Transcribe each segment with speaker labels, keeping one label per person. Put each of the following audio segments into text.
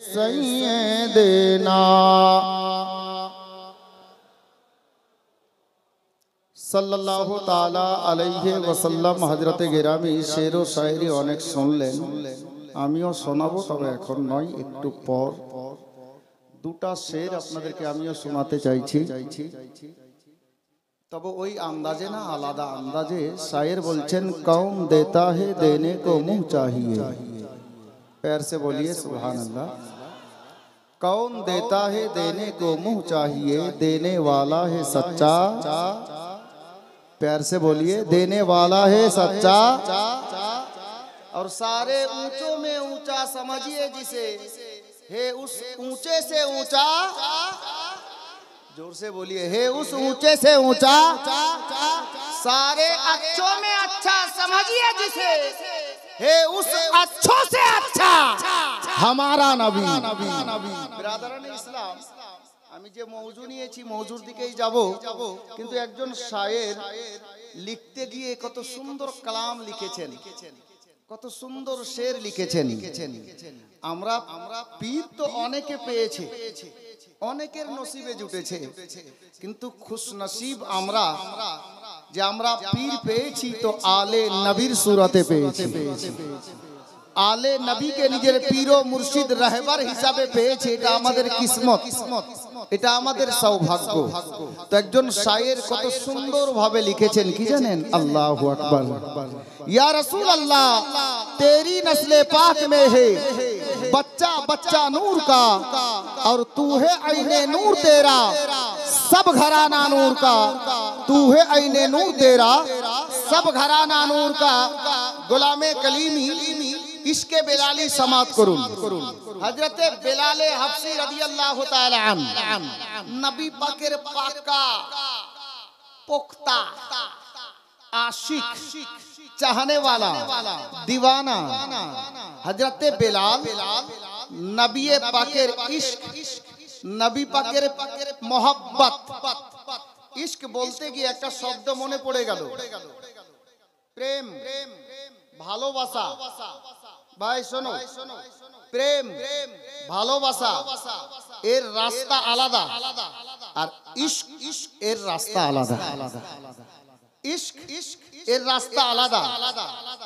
Speaker 1: सैयदना सल्लल्लाहु ताला अलैहि वसल्लम हजरत गिरामी शेर ও शायरी অনেক শুনলেন আমিও শোনাবো তবে এখন নয় একটু পর দুটো শের আপনাদেরকে আমিও শোনাতে চাইছি তবে ওই আন্দাজে না আলাদা আন্দাজে शायर বলছেন कौन देता है देने को मुंह चाहिए पैर से बोलिए सुभान अल्लाह कौन देता है देने को मुंह चाहिए देने वाला है सच्चा प्यार से बोलिए देने वाला है सच्चा और सारे ऊंचों में ऊंचा समझिए जिसे है उस ऊंचे से ऊंचा जोर से बोलिए है उस ऊंचे से ऊंचा सारे अच्छों में अच्छा समझिए जिसे है उस अच्छों से अच्छा हमारा नबी बिरादरान इस्लाम আমি যে মওজু নিয়েছি মওজুর দিকেই যাব কিন্তু একজন শায়ের লিখতে গিয়ে কত সুন্দর কালাম লিখেছেন কত সুন্দর শের লিখেছেন আমরা পীর তো অনেকে পেয়েছে অনেকের নসিবে জুটেছে কিন্তু খুশনসিব আমরা যে আমরা পীর পেয়েছি তো আলে নবীর সুরতে পেয়েছি आले नबी के निजेर पीरो मुर्शिद रहबर हिसाबे पेয়েছে এটা আমাদের কিসমত এটা আমাদের সৌভাগ্য তো একজন শায়ের কত সুন্দর ভাবে লিখেছেন কি জানেন আল্লাহু আকবার या रसूल अल्लाह तेरी नस्ले पाक में है बच्चा बच्चा नूर का और तू है आईने नूर तेरा सब घराना नूर का तू है आईने नूर तेरा सब घराना नूर का गुलामे कलीमी इसके बेलाली समात करुन हजरत बेलाले हफ्सी रदियल्लाहु ताला अन्हु नबी पाकेर पाका पुख्ता आशिक चाहने वाला दीवाना हजरत बेलाल नबी पाकेर इश्क नबी पाकेर मोहब्बत इश्क बोलते गিয়ে একটা শব্দ মনে পড়ে গেল প্রেম ভালোবাসা ভাই শোনো প্রেম ভালোবাসা এর রাস্তা আলাদা আর ইশক এর রাস্তা আলাদা ইশক এর রাস্তা আলাদা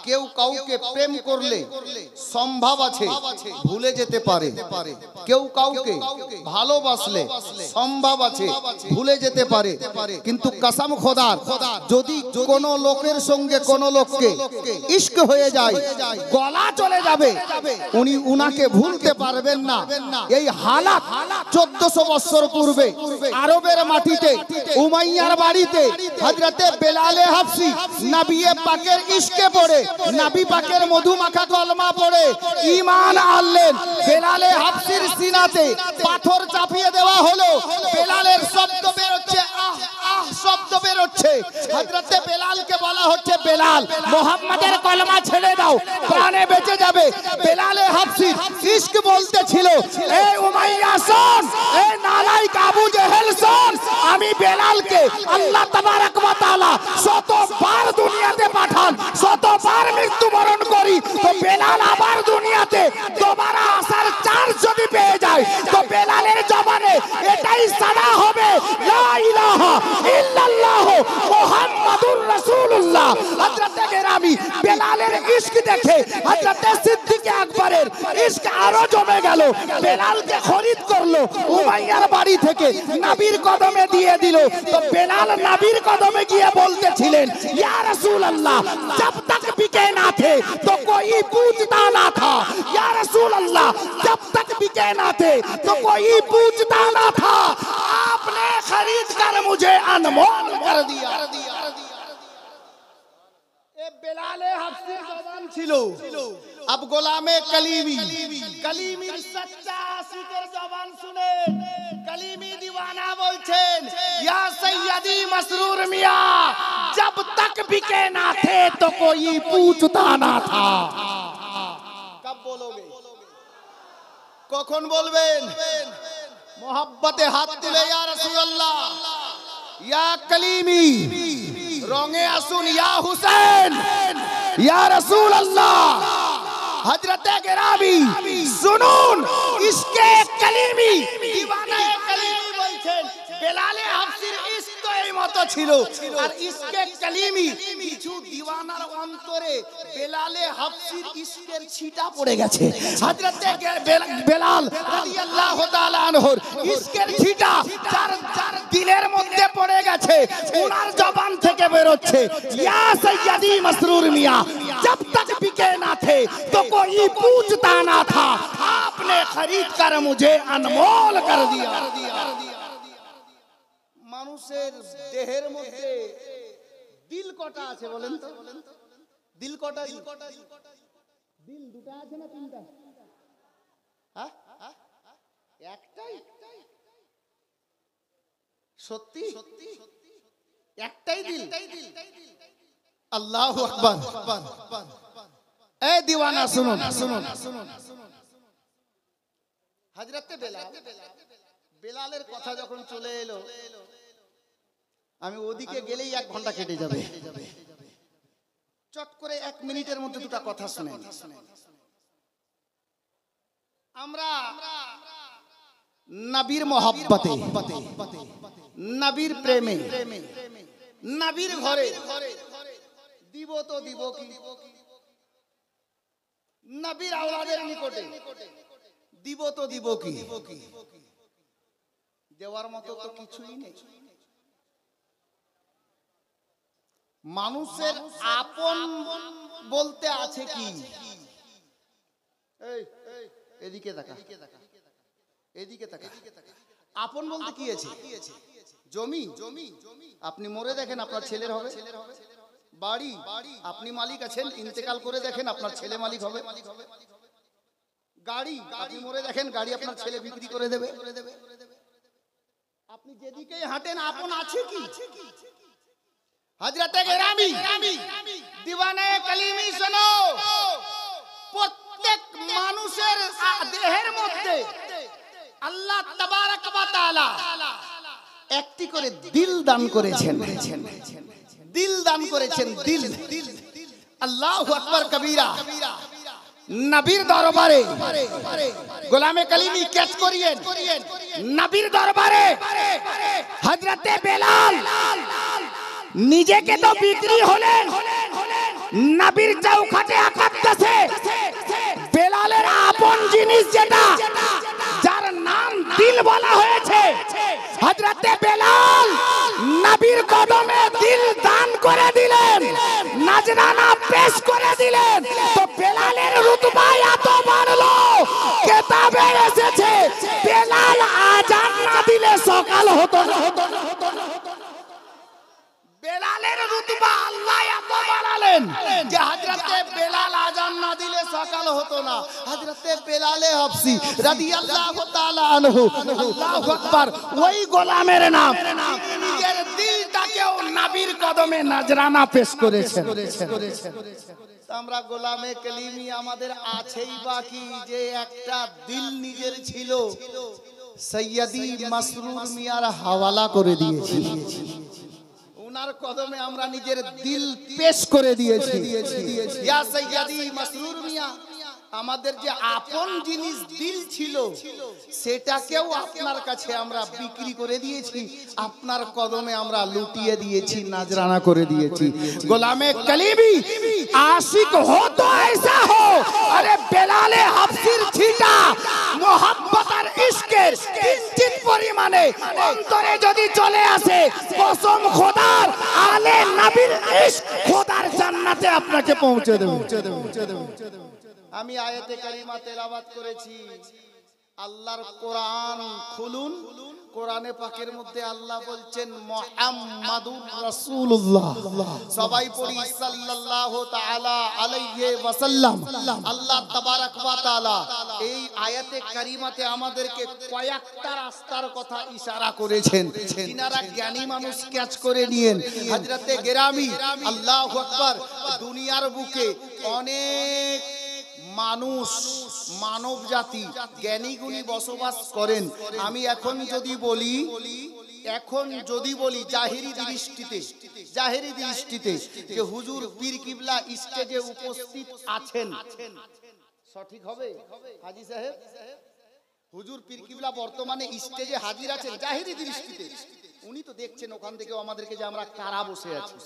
Speaker 1: কেউ কাউকে প্রেম করলে সম্ভব আছে ভুলে যেতে পারে কেউ কাউকে ভালোবাসলে সম্ভব আছে ভুলে যেতে পারে কিন্তু কসম খোদার যদি কোন লোকের সঙ্গে কোন লোককে ইশক হয়ে যায় গলা চলে যাবে উনি উনাকে ভুলতে পারবেন না এই হালাত 1400 বছর পূর্বে আরবের মাটিতে উমাইয়ার বাড়িতে হযরতে বেলালে হাফসি নবী পাকের ইশকে পড়ে নবী পাকের মধুমাখা কলমা পড়ে ঈমান আনলেন বেলালে হাফসির সিনাতে পাথর চাপিয়ে দেওয়া হলো বেলালের শব্দ বের হচ্ছে আহ আহ শব্দ বের হচ্ছে হযরতে বেলালকে বলা হচ্ছে বেলাল মুহাম্মাদের কলমা ছেড়ে দাও প্রাণে বেঁচে যাবে বেলালে হাফসি ইশক বলতেছিল এই উমাইয়া শোন এই নালায়েক আবু জেহেল শোন আমি বেলালকে আল্লাহ তাবারক ওয়া তাআলা শতবার দুনিয়াতে পাঠান শতবার মৃত্যুবরণ করি তো বেলাল আবার দুনিয়াতে দুবারা আসার চান্স যদি পেয়ে যায় তো বেলালের জবানে এটাই সাদা হবে লা ইলাহা ইল্লাল্লাহ মুহাম্মাদুর রাসূলুল্লাহ হযরত গেরামি বেলালের ইশক দেখে হযরত সিদ্দিক আকবরের ইশক আরো জমে গেল বেলালকে খরিদ করলো উমাইয়ার বাড়ি থেকে নবীর কদমে দিয়ে দিল তো বেলাল নবীর কদমে গিয়ে বলতেছিলেন या रसूल अल्लाह जब तक बिके ना थे तो कोई पूछता ना था या रसूल अल्लाह जब तक बिके ना थे तो कोई पूछता ना था आपने खरीद कर मुझे अनमोल कर दिया ए बेलाले हफ्सी जवान छिलो अब गोलामे कलीमीर सच्चा आशिकेर जवान सुने कलीमी दीवाना बोलছেন या सैयदी मसरूर मियां जब तक बिके ना थे तो कोई पूछता ना था कब बोलोगे কখন বলবেন मोहब्बते हाथ दिले या रसूल अल्लाह या कलीमी रंगे আসুন या हुसैन या रसूल अल्लाह हजरत गिरामी सुनून इश्क বেলালে হাফসির ইশক তো এই মতো ছিল, আর ইশকে কালিমি কিছু দিওয়ানার অন্তরে বেলালে হাফসির ইশকের ছিটা পড়ে গেছে। হযরতে বেলাল রাদিয়াল্লাহু তাআলা আনহুর ইশকের ছিটা যার দিলের মধ্যে পড়ে গেছে, ওনার জবান থেকে বের হচ্ছে, ইয়া সৈয়দি মসরুর মিয়াঁ, जब तक बिके ना थे तो कोई पूछता ना था, आपने खरीद कर मुझे अनमोल कर दिया। মানুষের দেহের মধ্যে দিল কটা আছে বলেন তো? দিল কটা? দিল দুটো আছে না তিনটা? হ্যাঁ, একটাই। সত্যি একটাই দিল? আল্লাহু আকবার। এই দিওয়ানা শুনুন, হযরতে বেলালের কথা যখন চলে এলো, আমি ওদিকে গেলেই 1 ঘন্টা কেটে যাবে। চট করে 1 মিনিটের মধ্যে দুটো কথা শুনেন। আমরা নবীর মহব্বতে, নবীর প্রেমে, নবীর ঘরে দিব তো দিব কি, নবীর আওলাদের নিকটে দিব তো দিব কি, দেওয়ার মতো তো কিছুই নেই। মানুষের আপন বলতে আছে কি? এদিকে তাকা, এদিকে তাকা। আপন বলতে কি আছে? জমি, আপনি মরে দেখেন আপনার ছেলের হবে। বাড়ি, আপনি মালিক আছেন, ইন্তেকাল করে দেখেন আপনার ছেলে মালিক হবে। গাড়ি, আপনি মরে দেখেন গাড়ি আপনার ছেলে বিক্রি করে দেবে। আপনি যেদিকেই হাঁটেন আপন আছে কি? হযরতে গেরামি দিওয়ানে কালিমি শোনো, প্রত্যেক মানুষের দেহের মধ্যে আল্লাহ তাবারাক ওয়া তাআলা একটি করে দিল দান করেছেন। দিল দান করেছেন, দিল। আল্লাহু আকবার কবীরা। নবীর দরবারে গোলামে কালিমি ক্যাচ করিয়েন, নবীর দরবারে হযরতে বেলাল নিজেকে তো বিক্রি হলেন, নবীর চৌখাটে আকাদ্দাসে বেলালের আপন জিনিস যেটা, যার নাম দিল বলা হয়েছে, হযরতে বেলাল নবীর কদমে দিল দান করে দিলেন, নজরানা পেশ করে দিলেন। তো বেলালের রুতবা এত বাড়লো, কিতাবে এসেছে বেলাল আজান না দিলে সকাল হতো না। বেলালের রুতবা আল্লাহ এত বাড়ালেন যে হযরতে বেলাল আজান না দিলে সকাল হতো না। হযরতে বেলালে হাফসি রাদিয়াল্লাহু তাআলা আনহু, আল্লাহু আকবার, ওই গোলামের নাম নিজের দিলটাকেও নবীর কদমে নজরানা পেশ করেছেন। আমরা গোলামে কালিমি আমাদের আছেই বাকি, যে একটা দিল নিজের ছিল সৈয়দি মসরুর মিয়ার হাওয়ালা করে দিয়েছি। উনার কদমে আমরা নিজের দিল পেশ করে দিয়েছি। ইয়া সৈয়দি মসরুর মিয়া, আমাদের যে আপন জিনিস দিল ছিল সেটাকেও আপনার কাছে আমরা বিক্রি করে দিয়েছি, আপনার কদমে আমরা লুটিয়ে দিয়েছি, নজরানা করে দিয়েছি। গোলামে কালিমি আশিক হো তো ऐसा हो, আরে বেলালে হাফসির ছিটা মোহাব্বত আর ইশকের কিঞ্চিত পরিমাণে অন্তরে যদি চলে আসে, কসম খোদার আলে নবীর ইশক খোদার জান্নাতে আপনাকে পৌঁছে দেবে। আমি আয়াতে কারিমা তেলাওয়াত করেছি, আল্লাহর কোরআন খুলুন, কোরআনে পাকের মধ্যে আল্লাহ বলছেন মুহাম্মাদুর রাসূলুল্লাহ, সবাই পড়ি সাল্লাল্লাহু তাআলা আলাইহি ওয়াসাল্লাম। আল্লাহ তাবারাক ওয়া তাআলা এই আয়াতে কারিমাতে আমাদেরকে কয়েকটা রাস্তার কথা ইশারা করেছেন, যিনারা জ্ঞানী মানুষ ক্যাচ করে নিয়েন। হযরতে গেরামি, আল্লাহু আকবার, দুনিয়ার বুকে অনেক মানুষ, মানব জাতি, জ্ঞানী গুণী বসবাস করেন। আমি এখন যদি বলি জাহেরি দৃষ্টিতে যে হুজুর পীর কিবলা স্টেজে উপস্থিত আছেন, সঠিক হবে হাজী সাহেব? হুজুর পীর কিবলা বর্তমানে স্টেজে হাজির আছেন জাহিরি দৃষ্টিতে, উনি তো দেখছেন ওখান থেকে আমাদেরকে যে আমরা কারা বসে আছি,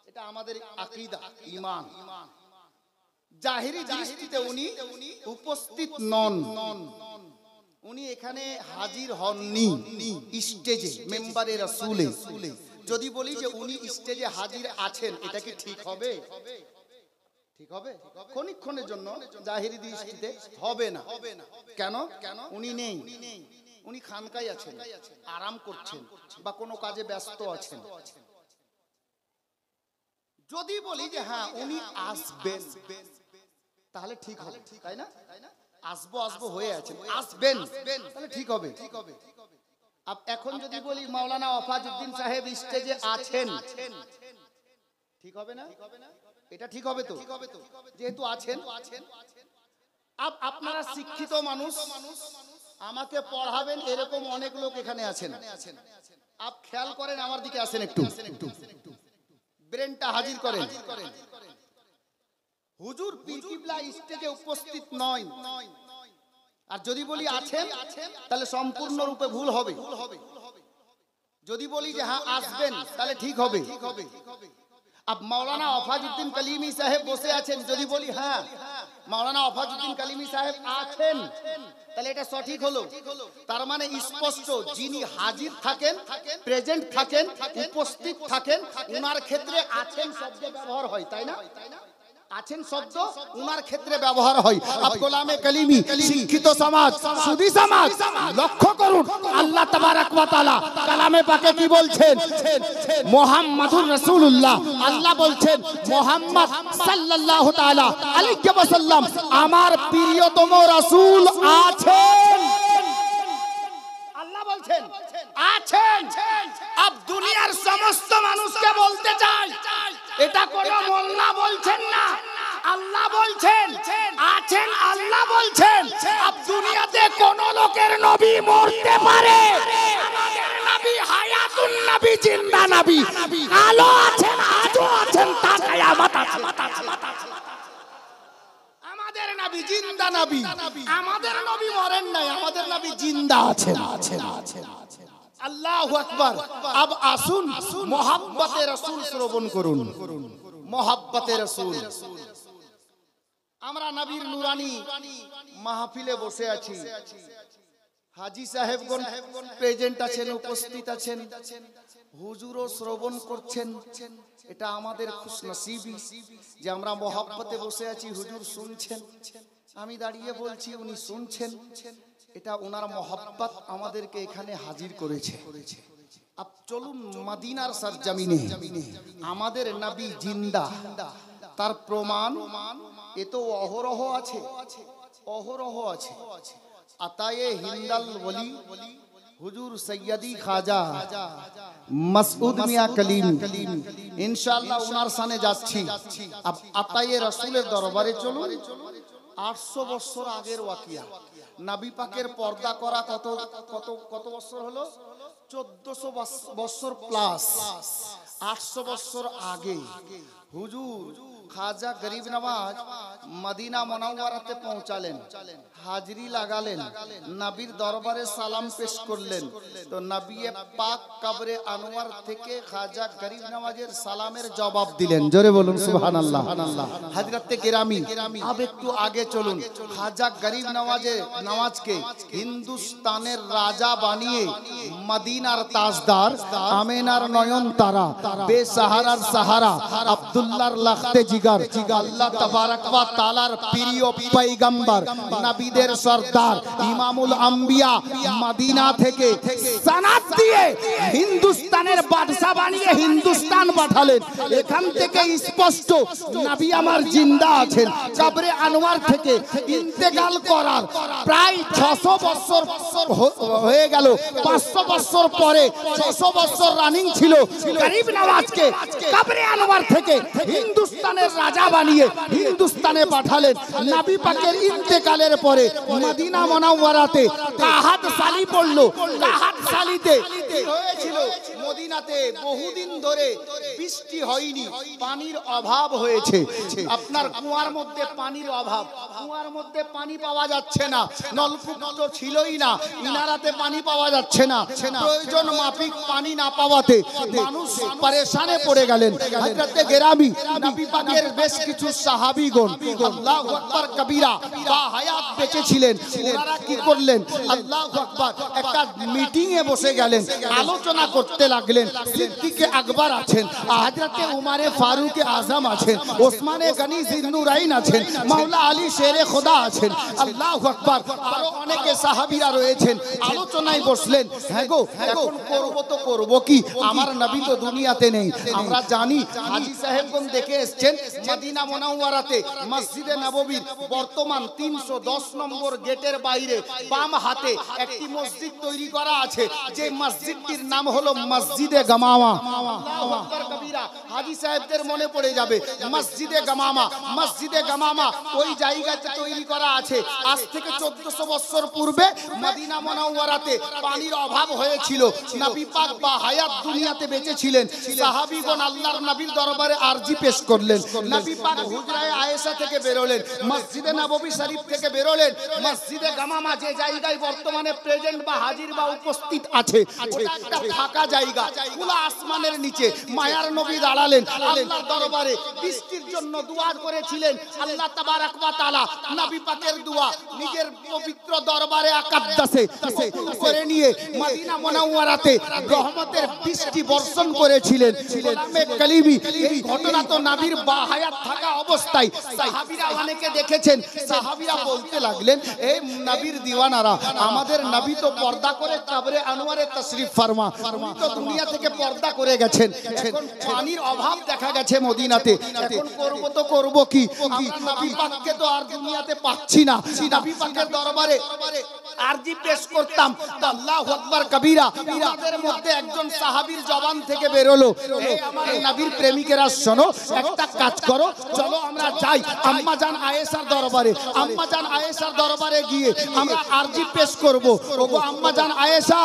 Speaker 1: এটা আমাদের আকীদা ঈমান। জাহিরি দৃষ্টিতে উনি উপস্থিত নন, উনি এখানে হাজির হননি স্টেজে মেম্বারে রাসূলে। যদি বলি যে উনি স্টেজে হাজির আছেন, এটা কি ঠিক হবে? ঠিক হবে? ক্ষণিক্ষণের জন্য জাহিরি দৃষ্টিতে হবে না। কেন? উনি নেই, উনি খানকায় আছেন, আরাম করছেন বা কোনো কাজে ব্যস্ত আছেন। যদি বলি যে হ্যাঁ উনি আসবেন, তাহলে ঠিক হবে, তাই না? আসবো হয়ে আছেন, আসবেন, তাহলে ঠিক হবে। এখন যদি বলি মাওলানা ওয়াফাজউদ্দিন সাহেব স্টেজে আছেন, ঠিক হবে না? এটা ঠিক হবে তো, যেহেতু আছেন। আপনারা শিক্ষিত মানুষ, আমাকে পড়াবেন এরকম অনেক লোক এখানে আছেন। খেয়াল করেন, আমার দিকে আসেন, একটু ব্রেনটা হাজির করেন। হুজুর পীর কিবলা স্টেজে উপস্থিত নয়, আর যদি বলি আছেন, তাহলে সম্পূর্ণ রূপে ভুল হবে। যদি বলি যে হ্যাঁ আসবেন, তাহলে ঠিক হবে। মাওলানা ওয়াফাজউদ্দিন কালিমি সাহেব বসে আছেন, যদি বলি হ্যাঁ মাওলানা ওয়াফাজউদ্দিন কালিমি সাহেব আছেন, তাহলে এটা সঠিক হলো। তার মানে স্পষ্ট, যিনি হাজির থাকেন, প্রেজেন্ট থাকেন, উপস্থিত থাকেন, উনার ক্ষেত্রে আছেন শব্দ ব্যবহার হয়, তাই না? আছেন শব্দ উনার ক্ষেত্রে ব্যবহার হয়। গোলামে কালিমি শিক্ষিত সমাজ, সুধী সমাজ, লক্ষ্য করুন আল্লাহ তাবারক ওয়া তাআলা কালামে পাকে কি বলছেন? মুহাম্মাদুর রাসূলুল্লাহ, আল্লাহ বলছেন মুহাম্মদ সাল্লাল্লাহু তাআলা আলাইহি ওয়াসাল্লাম আমার প্রিয়তম রাসূল আছেন। আল্লাহ বলছেন আছেন। আব দুনিয়ার সমস্ত মানুষকে বলতে চাই, এটা কোন মোল্লা বলছেন না, আল্লাহ বলছেন আছেন। আল্লাহ বলছেন আব দুনিয়াতে কোন লোকের নবী মরতে পারে, আমাদের নবী হায়াতুন নবী, জিন্দা নবী, আলো আছেন, আজও আছেন, তা কিয়ামত আছে। আমাদের নবী জিন্দা নবী, আমাদের নবী মরেন নাই, আমাদের নবী জিন্দা আছেন। আল্লাহু আকবার। আব আসুন মুহাব্বতে রাসূল শ্রবণ করুন, মুহাব্বতে রাসূল। আমরা নবীর নুরানি মাহফিলে বসে আছি, হাজী সাহেবগণ প্রেজেন্ট আছেন, উপস্থিত আছেন, হুজুরও শ্রবণ করছেন। এটা আমাদের খুশনসিবি যে আমরা মুহাব্বতে বসে আছি, হুজুর শুনছেন, আমি দাঁড়িয়ে বলছি, উনি শুনছেন। এটা ওনার মহব্বত আমাদেরকে এখানে হাজির করেছে। আপ চলুন মদিনার সরজমিনে, আমাদের নবী জিন্দা, তার প্রমাণ এ তো অহরহ আছে, অহরহ আছে। আতায়ে হিন্দাল ওলি হুজুর সৈয়দি খাজা মাসউদ মিয়া কলিম, ইনশাআল্লাহ ওনার সামনে যাচ্ছি। আব আতায়ে রাসূলের দরবারে চলুন। 800 বছর আগের ওয়াকিয়া, নবী পাকের পর্দা করা কত কত কত বছর হলো? 1400 বছর প্লাস। 800 বছর আগে হুজুর খাজা গরিব নওয়াজ মদিনা মুনাওয়ারাতে পৌঁছালেন, হাজরি লাগালেন, নবীর দরবারে সালাম পেশ করলেন। তো নবী পাক কবরে আনোয়ার থেকে খাজা গরিব নওয়াজের সালামের জবাব দিলেন। জোরে বলুন সুবহানাল্লাহ। হযরতে কিরামি, আব একটু আগে চলুন। খাজা গরিব নওয়াজকে হিন্দুস্তানের রাজা বানিয়ে মদিনার তাজদার, আমেনার নয়ন তারা, বেসাহারার সাহারা, আব্দুল্লাহর লাখতে জিগার, আল্লাহ তাবারক ওয়া তাআলার প্রিয় পয়গম্বর, নবীদের সরদার, ইমামুল আম্বিয়া মদিনা থেকে সনদ দিয়ে হিন্দুস্তানের বাদশা বানিয়ে হিন্দুস্তান পাঠালেন। এখান থেকে স্পষ্ট নবী আমার জিন্দা আছেন। কবরে আনোয়ার থেকে ইন্তেকাল করার প্রায় 600 বছর হয়ে গেল। 500 বছর পরে 600 বছর রানিং ছিল। গরিব নওয়াজকে কবরে আনোয়ার থেকে হিন্দুস্তানের রাজা বানিয়ে হিন্দুস্তানে পাঠালেন। নবী পাকের ইন্তেকালের পরে মদিনা মুনাওয়ারাতে কাহাত সালি পড়লো। কাহাত সালিতে হয়েছিল মদিনাতে বহুদিন ধরে বৃষ্টি হয়নি, পানির অভাব হয়েছে। আপনার কুয়ার মধ্যে পানির অভাব, কুয়ার মধ্যে পানি পাওয়া যাচ্ছে না, নলকূপ তো ছিলই না, ইনারাতে পানি পাওয়া যাচ্ছে না, প্রয়োজন মাফিক পানি না পাওয়াতে মানুষ পরেশানে পড়ে গেলেন। হযরতে গেরামি নবী পাকের বেশ কিছু সাহাবীগণ আল্লাহু আকবার কবীরা বা হায়াত বেঁচে ছিলেন, ওনারা কি করলেন? আল্লাহু আকবার, একটা মিটিং এ বসে গেলেন, আলোচনা করতে লাগলেন। সিদ্দিক আকবর আছেন, হযরতে উমরে ফারুক আজম আছেন, ওসমানে গনি জিন্নুরাইন আছেন, মাওলা আলী শেরে খোদা আছেন, আল্লাহু আকবার, আরো অনেকে সাহাবীরা রয়েছেন। আলোচনায় বসলেন, হ্যাঁ গো এখন করব তো করব কি, আমার নবী তো দুনিয়াতে নেই। আমরা জানি হাজী সাহেবগণ দেখে এসেছেন মদিনা মুনাওয়ারাতে মসজিদে নববীর বর্তমান 310 নম্বর গেটের বাইরে বাম হাতে একটি মসজিদ তৈরি করা আছে, যে মসজিদটির নাম হলো মসজিদে গামামা। আল্লাহু আকবার কবীরা, হাজী সাহেবদের মনে পড়ে যাবে মসজিদে গামামা। মসজিদে গামামা ওই জায়গাতে তৈরি করা আছে। আজ থেকে 1400 বছর পূর্বে মদিনা মুনাওয়ারাতে পানির অভাব হয়েছিল। নবী পাক বা হায়াত দুনিয়াতে বেঁচে ছিলেন। সাহাবীগণ আল্লাহর নবীর দরবারে আরজি পেশ করলেন। নবী পাক হুজরায়ে আয়েশা থেকে বেরোলেন, মসজিদে নববী শরীফ থেকে বেরোলেন। মসজিদে গামামা যে জায়গায় বর্তমানে প্রেজেন্ট বা হাজির বা উপস্থিত আছে, ওটা একটা ফাঁকা জায়গা, খোলা আসমানের নিচে মায়ার নবী দাঁড়ালেন। আল্লাহর দরবারে বৃষ্টির জন্য দোয়া করেছিলেন। আল্লাহ তাবারক ওয়া তাআলা নবী পাকের দোয়া নিজের পবিত্র দরবারে আকাদ্দাসে কবুল করে নিয়ে মদিনা মুনাওয়ারাতে রহমতের বৃষ্টি বর্ষণ করেছিলেন। গোলামে কালিমি, এই ঘটনা তো নবীর বা হায়াত থাকা অবস্থায় সাহাবীরা অনেকে দেখেছেন। সাহাবীরা বলতে লাগলেন, এই নবীর দিওয়ানারা, আমাদের নবী তো পর্দা করে কবরে আনোয়ারে তাশরিফ ফরমা, উনি তো দুনিয়া থেকে পর্দা করে গেছেন, এখন পানির অভাব দেখা গেছে মদিনাতে, এখন করব তো করব কি, আমরা নবী পাককে তো আর দুনিয়াতে পাচ্ছি না। নবী পাকের দরবারে আরজি পেশ করতাম। আল্লাহু আকবার কবীরা, আমাদের মধ্যে একজন সাহাবীর জবান থেকে বেরোলো, এই আমার নবীর প্রেমিকেরা শোনো, একটা কাজ করো, চলো আমরা যাই আম্মা জান আয়েশার দরবারে। আম্মা জান আয়েশার দরবারে গিয়ে আমরা আরজি পেশ করব। ওগো আম্মা জান আয়েশা,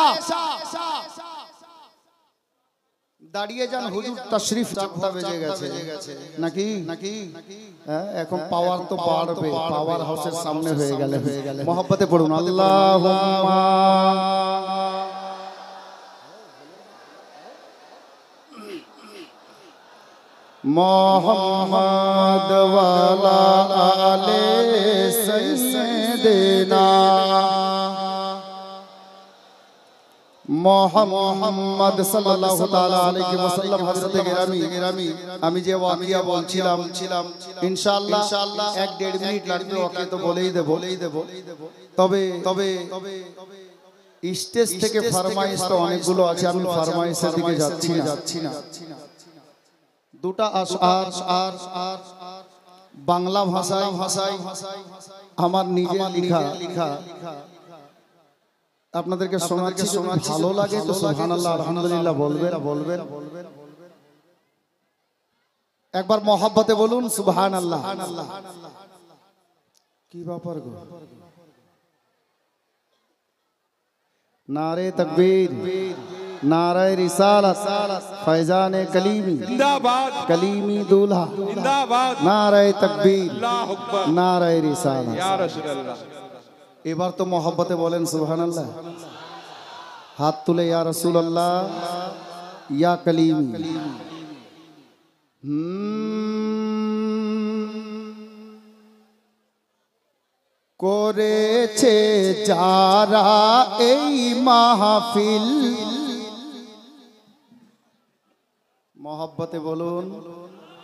Speaker 1: দাঁড়িয়ে যান, হুজুর তাশরিফ 4টা বেজে গেছে নাকি? হ্যাঁ, এখন পাওয়ার তো বাড়বে, পাওয়ার হাউসের সামনে হয়ে গেলে মহব্বতে পড়ুন আল্লাহুম্মা মুহাম্মদ ওয়ালা আলে সাইয়্যিদিনা মোহাম্মদ সাল্লাল্লাহু তাআলা আলাইহি ওয়াসাল্লাম। হযরত গেরামি, আমি যে ওয়াকিয়া বলছিলাম ইনশাআল্লাহ 1-1.5 মিনিট লাগবে, ওকে তো বলেই দেব। তবে স্টেজ থেকে ফরমাইশ তো অনেকগুলো আছে, আমি ফরমাইশের দিকে যাচ্ছি না। দুটা আশআর বাংলা ভাষায় আমার নিজের লেখা আপনাদেরকে শোনাচ্ছি। ভালো লাগে তো সুবহানাল্লাহ আলহামদুলিল্লাহ বলবেন। একবার মহব্বতে বলুন সুবহানাল্লাহ। কি ব্যাপার গো? নারে তাকবীর, नारे रिसालत, फैजान कलीमी जिंदाबाद, कलीमी दूल्हा जिंदाबाद, नारे तकबीर, नारे रिसालत या रसूल अल्लाह। এবার তো মহব্বতে বলেন সুবহানাল্লাহ। হাত তুলে ইয়া রাসূলুল্লাহ, ইয়া কলিমি। করেছে যারা এই মাহফিল, মহব্বতে বলুন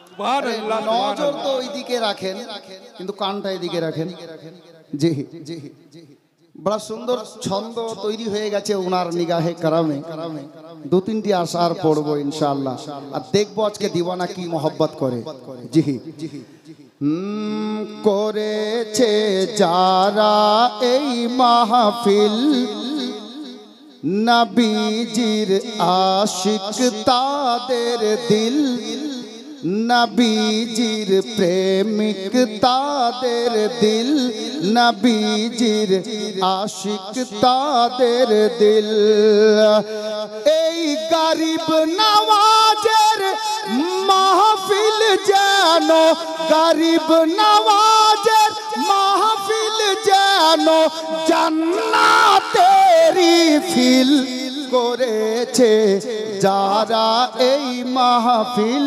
Speaker 1: সুবহানাল্লাহ। নজর তো ওইদিকে রাখেন, কিন্তু কানটা এদিকে রাখেন। জি জি, বড় সুন্দর ছন্দ তৈরি হয়ে গেছে ওনার নিগাহে কারামে। 2-3টি আশার পড়বো ইনশাআল্লাহ, আর দেখবো আজকে দিওয়ানা কি মহব্বত করে। জি করেছে যারা এই মাহফিল, নবীজির আশিক তাদের দিল নবীজির প্রেমিক তাদের দিল, নবীজির আশিক তাদের দিল। এই গরিব নওয়াজের মাহফিল যেন, গরিব নওয়াজের মাহফিল যেন জান্নাতেরি ফিল করেছে যারা এই মাহফিল,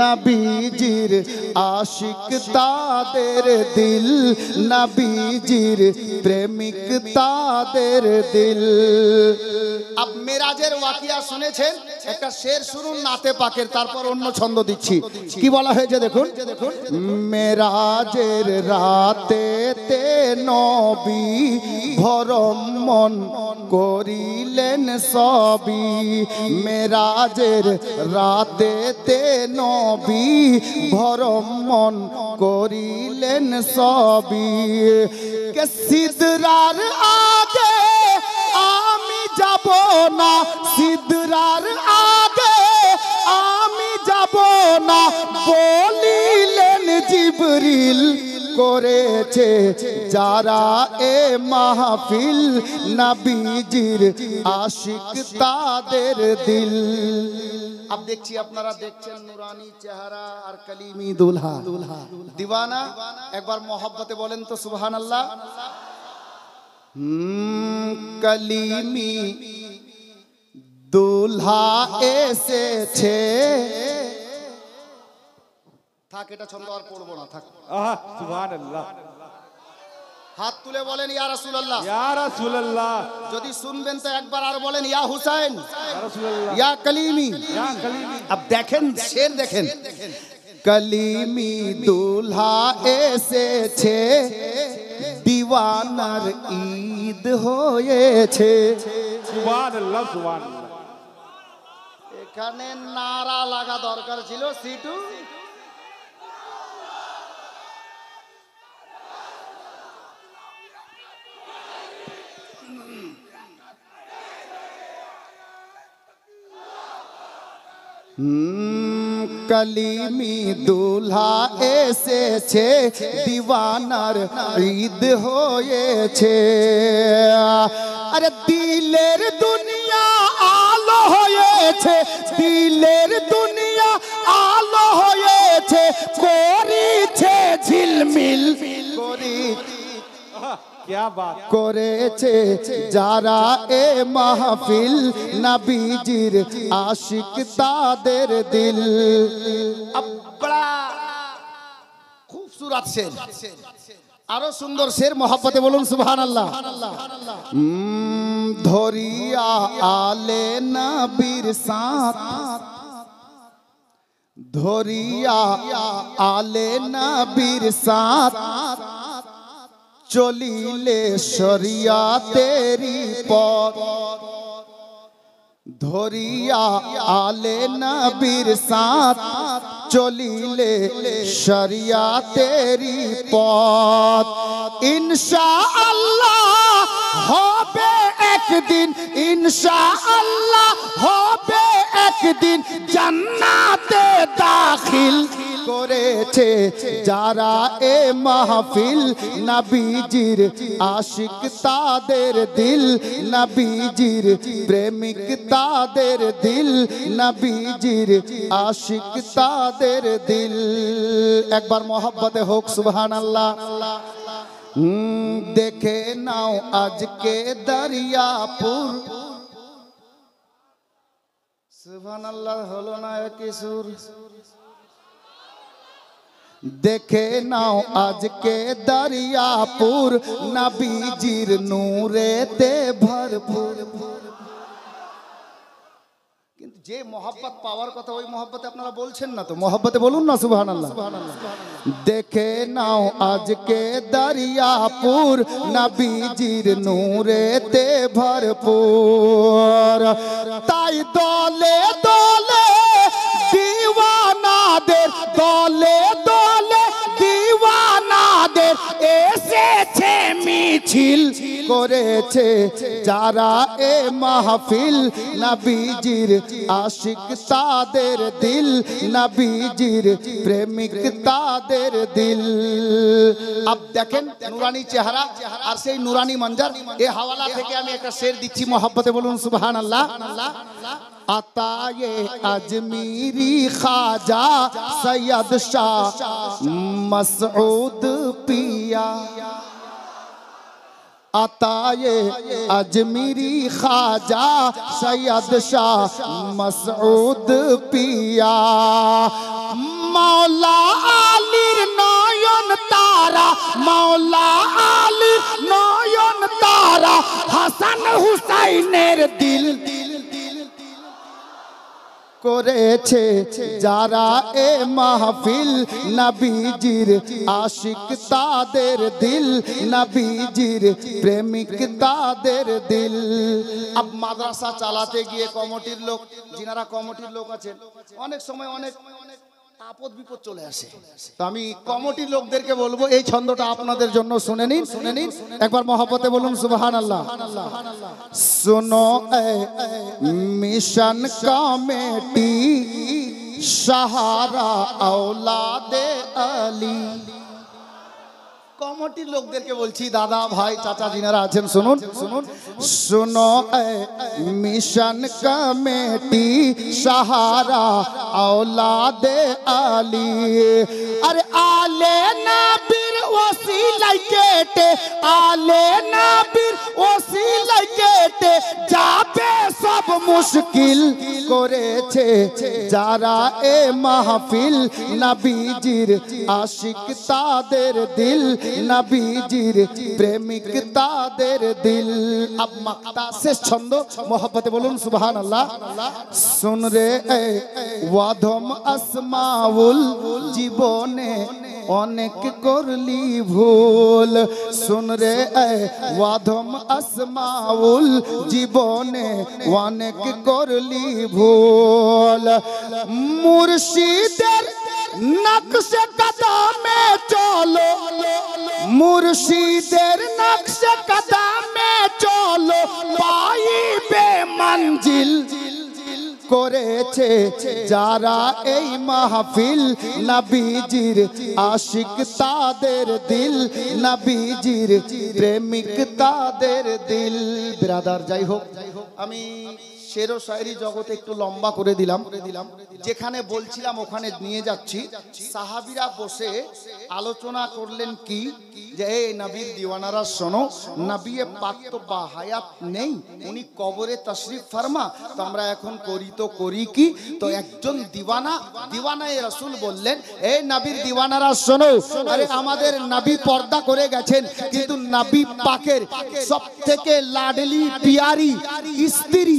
Speaker 1: নবীজির আশিক তাদের দিল, নবীজির প্রেমিক তাদের দিল। আপ মেরাজের ওয়াকিয়া শুনেছেন, একটা শের শুনুন নাতে পাকের, তারপর অন্য ছন্দ দিচ্ছি। কি বলা হয়েছে দেখুন, মেরাজের রাতে তে নবী ভরম মন করিলেন সবই, মেরাজের রাতে তে নবী ভরম মন করিলেন সবই। কে সিদরার আগে আমি যাব না, সিদরার আগে আমি যাব না বলিলেন জিবরিল করেছে যারা এ মাহফিল, নবীজির আশিক তাদের দিল। अब देखिए আপনারা দেখছেন নুরানি চেহারা আর কলিমি দুলহা দিওয়ানা। একবার মোহব্বতে বলেন তো সুবহানাল্লাহ। কলিমি দুলহা এসেছে, থাক এটা ছন্দ আর পড়বো না, থাক।
Speaker 2: সুবহানাল্লাহ।
Speaker 1: হাত তুলে বলেন ইয়া রাসূলুল্লাহ,
Speaker 2: ইয়া রাসূলুল্লাহ।
Speaker 1: যদি শুনবেন তো একবার আর বলেন ইয়া হুসাইন,
Speaker 2: ইয়া রাসূলুল্লাহ,
Speaker 1: ইয়া কলিমি।
Speaker 2: ইয়া কলিমি।
Speaker 1: अब দেখেন শের দেখেন, কলিমি দুলহা এসেছে, দিওয়ানার ঈদ হয়েছে।
Speaker 2: সুবহানাল্লাহ, সুবহানাল্লাহ।
Speaker 1: এখানে নারা লাগা দরকার ছিল, সিটু। কলিমি দুলহা এসেছে, দিওয়ানার ঈদ হয়েছে। আরে দিলের দুনিয়া আলো হয়েছে, দিলের দুনিয়া আলো হয়েছে, করিছে ঝিলমিল
Speaker 2: क्या बात
Speaker 1: করেছে যারা এ মাহফিল, নবীজির আশিক তাদের দিল। বড়া খুবসুরত শের, আরো সুন্দর শের, মোহব্বতে বলুন সুবহানাল্লাহ। ধরিয়া আলে নবীর সাথ, ধরিয়া আলে নবীর সাথ, চলিলে শরিয়াতেরি পথ, ধরিয়া আলে নবীর সাথ, চলিলে শরিয়াতেরি পথ। ইনশাআল্লাহ হবে একদিন, ইনশাআল্লাহ হবে একদিন জান্নাতে দাখিল করেছে যারা এ মাহফিল, নবীজির আশিক তাদের দিল, নবীজির প্রেমিক তাদের দিল, নবীজির আশিক তাদের দিল। একবার মোহব্বতে হোক সুবহানাল্লাহ। দেখে নাও আজকে দরিয়াপুর, সুবহানাল্লাহ হলো না একই সুর। দেখে নাও আজকে দরিয়াপুর, নবীজির নূরেতে ভরপুর। কিন্তু যে মোহব্বত পাওয়ার কথা ওই মোহব্বতে আপনারা বলছেন না তো, মোহব্বতে বলুন না সুবহানাল্লাহ। দেখে নাও আজকে দরিয়াপুর, নবীজির নূরেতে ভরপুর। তাই দলে দলে দিওয়ানাদের, দলে দলে দিওয়ানাদের এসেছে মিছিল করেছে যারা এ মাহফিল নবীজির আশিক তাদের দিল নবীজির প্রেমিক তাদের দিল अब देखें नूरानी चेहरा और से नूरानी मंजर ये हवाला থেকে আমি একটা শের দিচ্ছি मोहब्बते बोलूं सुभान अल्लाह अताए अजमीरी ख्वाजा सैयद शाह मसऊद पिया अताए अजमीरी ख्वाजा सैयद शाह मसऊद पिया मौला आलीर नयन तारा मौला आलीर नयन तारा हसन हुसैनेर दिल করেছে যারা এ মাহফিল নবীজির আশিক তাদের দিল নবীজির প্রেমিক তাদের দিল अब মাদ্রাসা চালাতে গিয়ে কমিটির লোক যিনারা কমিটির লোক আছেন অনেক সময় অনেক আপদ বিপদ চলে আসে তো আমি কমিটির লোকদেরকে বলবো এই ছন্দটা আপনাদের জন্য শুনে নিন একবার মহব্বতে বলুন সুবহানাল্লাহ सुनो ए मिशन कमेटी सहारा औलादे अली কমিটির লোকদেরকে বলছি দাদা ভাই চাচা যিনারা আছেন শুনুন सुनो ए मिशन कमेटी सहारा औलादे अली अरे आले नबीर वसीला केटे आले नबीर वसीला केटे যাবে সব মুশকিল করেছে যারা এ মাহফিল নবীজির আশিক তাদের দিল নবীজির প্রেমিক তাদের দিল अब मक्ता से छंद मोहब्बते बोलूं सुभान अल्लाह सुन रे वाधम আসমাউল জীবনে অনেক করলি ভুল শুন রে ওয়াধম আসমাউল জীবনে অনেক করলি ভুল মুর্শিদের নকশে কদমে চলো মুর্শিদের নকশে কদমে চলো পাইবে মঞ্জিল করেছে যারা এই মাহফিল নবীজির আশিক তাদের দিল নবীজির প্রেমিক তাদের দিল ব্রাদার যাই হোক আমি শের ও শায়রি জগতে একটু লম্বা করে দিলাম যেখানে বলছিলাম ওখানে নিয়ে যাচ্ছি সাহাবীরা বসে আলোচনা করলেন কি যে এই নবীর দিওয়ানারা শোনো নবী পাক তো বাহায়াত নেই উনি কবরে তশরিফ ফরমা তো আমরা এখন করি কি তো একজন দিওয়ানায়ে রাসূল বললেন এই নবীর দিওয়ানারা শোনো আরে আমাদের নবী পর্দা করে গেছেন কিন্তু নবী পাকের সবথেকে লাডলি পিয়ারি স্ত্রী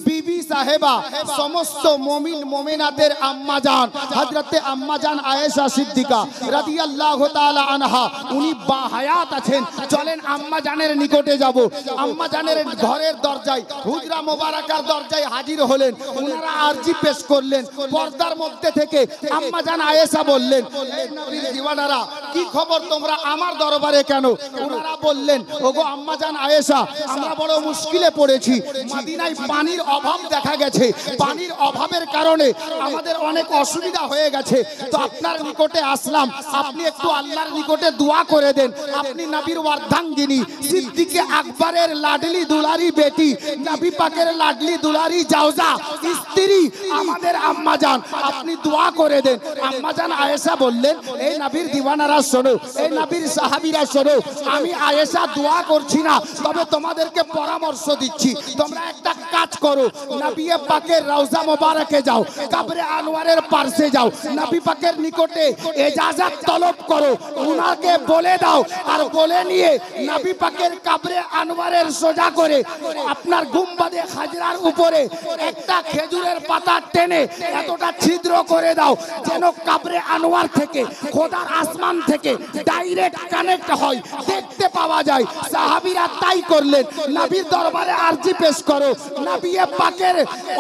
Speaker 1: বিবি সাহেবা সমস্ত মুমিন মুমিনাতের আম্মা জান হযরতে আম্মা জান আয়েশা সিদ্দিকা রাদিয়াল্লাহু তাআলা আনহা উনি বাহায়াত আছেন চলেন আম্মা জানের নিকটে যাব আম্মা জানের ঘরের দরজায় হুজরা মোবারকার দরজায় হাজির হলেন ওনারা আরজি পেশ করলেন পর্দার মধ্যে থেকে আম্মা জান আয়েশা বললেন এই নবীর দিওয়ানারা কি খবর তোমরা আমার দরবারে কেন ওনারা বললেন ওগো আম্মা জান আয়েশা আমরা বড় মুশকিলে পড়েছি মদিনায় পানির অভাব দেখা গেছে পানির অভাবের কারণে আমাদের অনেক অসুবিধা হয়ে গেছে তো আপনার নিকটে আসলাম আপনি একটু আল্লাহর নিকটে দোয়া করে দেন আপনি নবীর ওয়ার্ধাঙ্গিনী সিদ্দিকে আকবরের লাডলি দুলারি বেটি নবী পাকের লাডলি দুলারি জাওজা স্ত্রী আমাদের আম্মা জান আপনি দোয়া করে দেন আম্মা জান আয়েশা বললেন এই নবীর দিওয়ানারা শোনো এই নবীর সাহাবীরা শোনো আমি আয়েশা দোয়া করছি না তবে তোমাদেরকে পরামর্শ দিচ্ছি তোমরা একটা কাজ করো নবী পাকের রওজা মোবারকে যাও কবরে আনোয়ারের পাশে যাও নবী পাকের নিকটে ইজাজত তলব করো উনাকে বলে দাও আর বলে নিয়ে নবী পাকের কবরে আনোয়ারের সোজা করে আপনার গুম্বাদে খাজরার উপরে একটা খেজুরের পাতা টেনে এতটা ছিদ্র করে দাও যেন কবরে আনোয়ার থেকে খোদার আসমান থেকে ডাইরেক্ট কানেক্ট হয় দেখতে পাওয়া যায় সাহাবীরা তাই করলেন নবীর দরবারে আরজি পেশ করো নবী পাক
Speaker 3: পাকের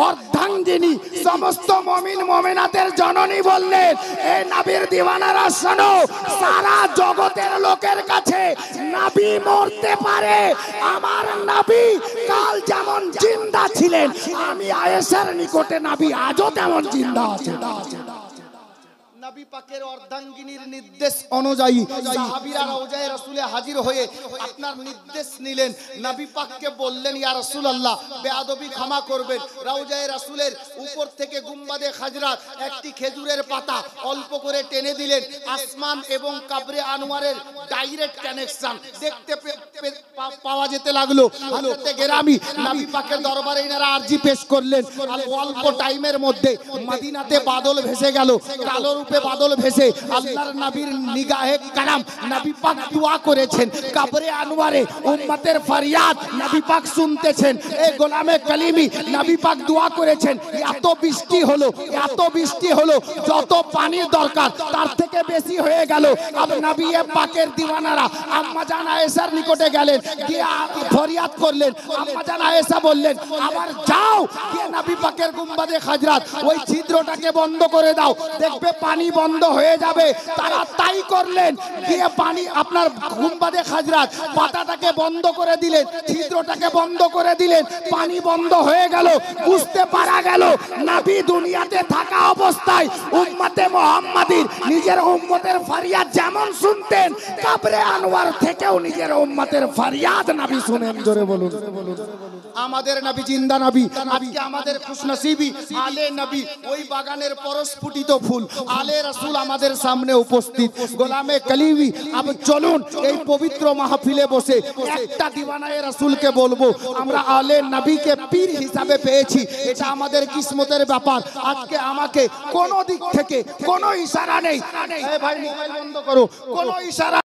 Speaker 3: অর্ধাঙ্গিনী, সমস্ত মুমিন মুমিনাতের জননী বললেন, এ নবীর দিওয়ানারা শোনো, সারা জগতের লোকের কাছে নবী মরতে পারে, আমার নবী কাল যেমন জিন্দা ছিলেন, আমি আয়েশার নিকটে নবী আজও তেমন জিন্দা আছে।
Speaker 1: নবী পাকের অর্ধাঙ্গিনীর নির্দেশ অনুযায়ী সাহাবীরা রওজায়ে রাসূলে হাজির হয়ে আপনার নির্দেশ নিলেন। নবী পাককে বললেন, ইয়া রাসূলুল্লাহ, বেয়াদবি ক্ষমা করবেন। রওজায়ে রাসূলের উপর থেকে গুম্বাদে খাজরাত একটি খেজুরের পাতা অল্প করে টেনে দিলেন। আসমান এবং কবরে আনোয়ারের ডাইরেক্ট কানেকশন দেখতে পাওয়া যেতে লাগলো। হযরতে গেরামি নবী পাকের দরবারে এনারা আরজি পেশ করলেন। আর অল্প টাইমের মধ্যে মদিনাতে বাদল ভেসে গেল, কালো রূপে বাদল ভেসে আল্লাহর নবীর নিগাহে কারাম নবী পাক দোয়া করেছেন। কবরে আনোয়ারে উম্মতের ফরিয়াদ নবী পাক শুনতেছেন। এই গোলামে কালিমি নবী পাক দোয়া করেছেন। এত বৃষ্টি হলো, এত বৃষ্টি হলো, যত পানির দরকার তার থেকে বেশি হয়ে গেল। আর নবী পাকের দিওয়ানারা আম্মা জান আয়েশার নিকটে গেলেন, গিয়ে ফরিয়াদ করলেন। আম্মা জান আয়েশা বললেন, আবার যাও গিয়ে নবী পাকের গুম্বাদে খাজরাত ওই ছিদ্রটাকে বন্ধ করে দাও, দেখবে পানি বন্ধ হয়ে যাবে। তারা তাই করলেন, গিয়ে পানি আপনার গুম্বাদে খাজরাত পাতাটাকে বন্ধ করে দিলেন, ছিদ্রটাকে বন্ধ করে দিলেন, পানি বন্ধ হয়ে গেল। বুঝতে পারা গেল নবী দুনিয়াতে থাকা অবস্থায় উম্মতে মুহাম্মাদীর নিজের উম্মতের ফরিয়াদ যেমন শুনতেন, কবরে আনোয়ার থেকেও নিজের উম্মতের ফরিয়াদ নবী শুনেন। জোরে বলুন। আমাদের নবী জিন্দা নবী। আজকে আমাদের খুশনসিবি আলে নবী, ওই বাগানের পরস্ফুটিত ফুল আলে রাসূল আমাদের সামনে উপস্থিত। গোলামে কালিমি, আব চলুন এই পবিত্র মাহফিলে বসে একটা দিওয়ানায়ে রাসূলকে বলবো, আমরা আলে নবীকে পীর হিসাবে পেয়েছি, এটা আমাদের কিসমতের ব্যাপার। আজকে আমাকে কোন দিক থেকে কোনো ইশারা নেই, এই ভাই মোবাইল বন্ধ করো, কোনো ইশারা